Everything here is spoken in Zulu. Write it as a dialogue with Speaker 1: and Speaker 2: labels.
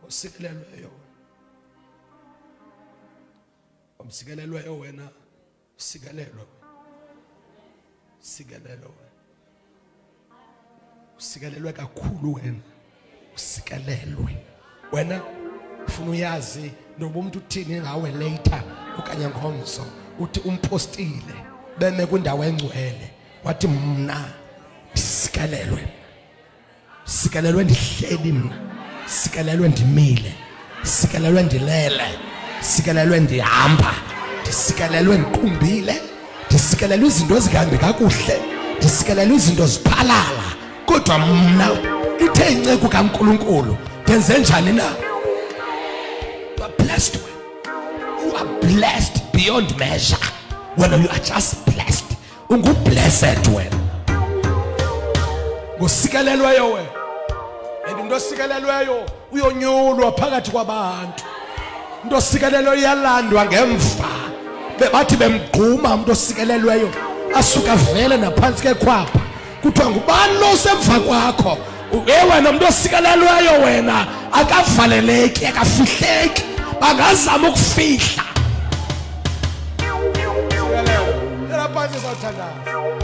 Speaker 1: Usikelelweyo. Umsikelelweyo wena. Usikelelwe. Usikelelwe. Usikelelwe kakhulu wena. Usikelelwe. Wena ufuna uyazi noba umuntu uthini ngawe later okanye ngomso uthi umpostile beme kundawo engcwele wathi mina sikelelwe. Sikelelwe ndihleli mina. Sikelelwe ndimile. Sikelelwe ndilele. Sikelelwe ndihamba. Sikelelwe ndiqumbile. Ndisikelelwe izinto ezihambi kakuhle. Ndisikelelwe izinto ziphalala. Kodwa mina ithe inceke kaNkulunkulu ndenze njani na? You are blessed. You are blessed beyond measure. When you are just blessed. Ungu-blessed wena. Ngosikelelweyo wena. Into osikelelweyo uyonyulwa phakathi kwabantu. Into osikelelweyo iyalandwa ngemva. Bebathi bemgquma umuntu osikelelweyo asuka vele naphansi kekhwapha. Kuthiwa ngubani lo semva kwakho? Wena umuntu osikelelweyo wena akavaleleki akafihleki. Bangazama ukufihla. Sikelelwe. Lapha sizothandaza.